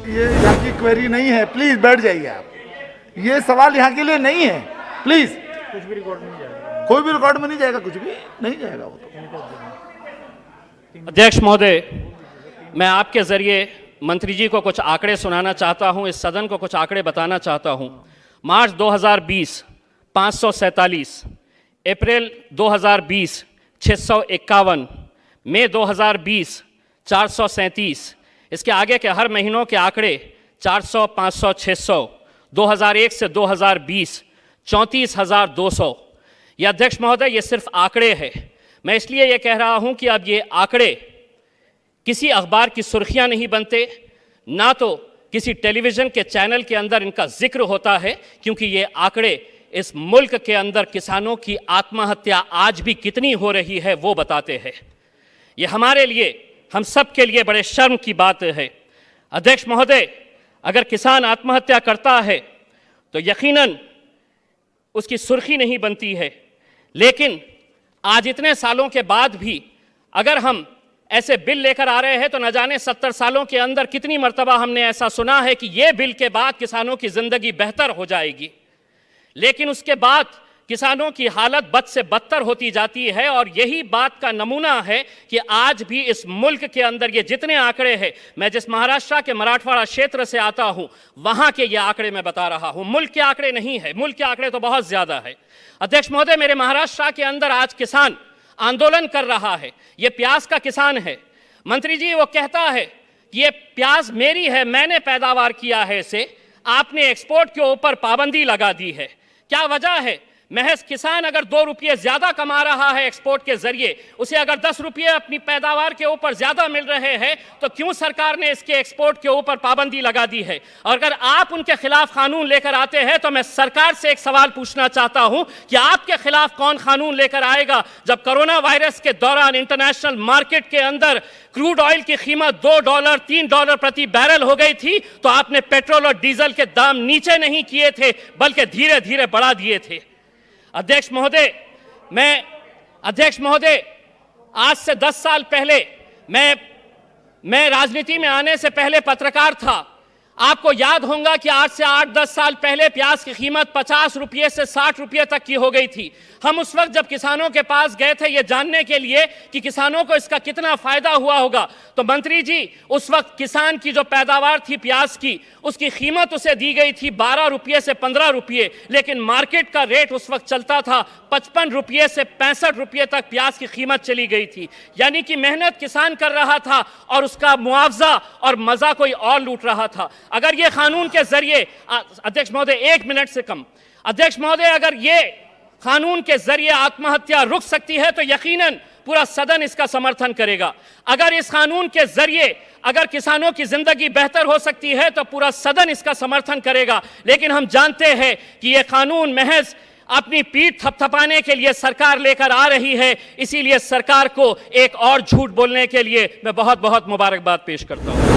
ये यहाँ की क्वेरी नहीं है, प्लीज बैठ जाइए आप। ये सवाल यहाँ के लिए नहीं है, प्लीज। कुछ भी रिकॉर्ड में नहीं जाएगा, कोई भी रिकॉर्ड में नहीं जाएगा, कुछ भी नहीं जाएगा वो तो। अध्यक्ष महोदय, मैं आपके जरिए मंत्री जी को कुछ आंकड़े सुनाना चाहता हूं, इस सदन को कुछ आंकड़े बताना चाहता हूं। मार्च 2020 547, अप्रैल 2020 651, मई 2020 437, इसके आगे के हर महीनों के आंकड़े 400, 500, 600, 2001 से 2020 34,200। ये अध्यक्ष महोदय ये सिर्फ आंकड़े हैं। मैं इसलिए ये कह रहा हूं कि अब ये आंकड़े किसी अखबार की सुर्खियां नहीं बनते, ना तो किसी टेलीविज़न के चैनल के अंदर इनका जिक्र होता है, क्योंकि ये आंकड़े इस मुल्क के अंदर किसानों की आत्महत्या आज भी कितनी हो रही है वो बताते हैं। ये हमारे लिए, हम सब के लिए बड़े शर्म की बात है। अध्यक्ष महोदय, अगर किसान आत्महत्या करता है तो यकीनन उसकी सुर्खी नहीं बनती है, लेकिन आज इतने सालों के बाद भी अगर हम ऐसे बिल लेकर आ रहे हैं तो न जाने 70 सालों के अंदर कितनी मर्तबा हमने ऐसा सुना है कि ये बिल के बाद किसानों की ज़िंदगी बेहतर हो जाएगी, लेकिन उसके बाद किसानों की हालत बद से बदतर होती जाती है। और यही बात का नमूना है कि आज भी इस मुल्क के अंदर ये जितने आंकड़े हैं, मैं जिस महाराष्ट्र के मराठवाड़ा क्षेत्र से आता हूं वहां के ये आंकड़े मैं बता रहा हूं, मुल्क के आंकड़े नहीं है। मुल्क के आंकड़े तो बहुत ज़्यादा है। अध्यक्ष महोदय, मेरे महाराष्ट्र के अंदर आज किसान आंदोलन कर रहा है। ये प्याज का किसान है। मंत्री जी वो कहता है कि ये प्याज मेरी है, मैंने पैदावार किया है इसे, आपने एक्सपोर्ट के ऊपर पाबंदी लगा दी है। क्या वजह है? महज किसान अगर 2 रुपये ज्यादा कमा रहा है एक्सपोर्ट के जरिए, उसे अगर 10 रुपये अपनी पैदावार के ऊपर ज्यादा मिल रहे हैं, तो क्यों सरकार ने इसके एक्सपोर्ट के ऊपर पाबंदी लगा दी है? और अगर आप उनके खिलाफ कानून लेकर आते हैं तो मैं सरकार से एक सवाल पूछना चाहता हूं कि आपके खिलाफ कौन कानून लेकर आएगा? जब कोरोना वायरस के दौरान इंटरनेशनल मार्केट के अंदर क्रूड ऑयल की कीमत $2, $3 प्रति बैरल हो गई थी, तो आपने पेट्रोल और डीजल के दाम नीचे नहीं किए थे, बल्कि धीरे धीरे बढ़ा दिए थे। अध्यक्ष महोदय, आज से 10 साल पहले मैं राजनीति में आने से पहले पत्रकार था। आपको याद होगा कि आज से 8-10 साल पहले प्याज की कीमत 50 रुपये से 60 रुपये तक की हो गई थी। हम उस वक्त जब किसानों के पास गए थे ये जानने के लिए कि किसानों को इसका कितना फायदा हुआ होगा, तो मंत्री जी उस वक्त किसान की जो पैदावार थी प्याज की, उसकी कीमत उसे दी गई थी 12 रुपये से 15 रुपये, लेकिन मार्केट का रेट उस वक्त चलता था 55 रुपये से 65 रुपये तक प्याज की कीमत चली गई थी। यानी कि मेहनत किसान कर रहा था और उसका मुआवजा और मजा कोई और लूट रहा था। अगर ये कानून के जरिए, अध्यक्ष महोदय 1 मिनट से कम, अध्यक्ष महोदय अगर ये कानून के जरिए आत्महत्या रुक सकती है तो यकीनन पूरा सदन इसका समर्थन करेगा। अगर इस कानून के जरिए अगर किसानों की जिंदगी बेहतर हो सकती है तो पूरा सदन इसका समर्थन करेगा। लेकिन हम जानते हैं कि यह कानून महज अपनी पीठ थपथपाने के लिए सरकार लेकर आ रही है, इसीलिए सरकार को एक और झूठ बोलने के लिए मैं बहुत बहुत मुबारकबाद पेश करता हूं।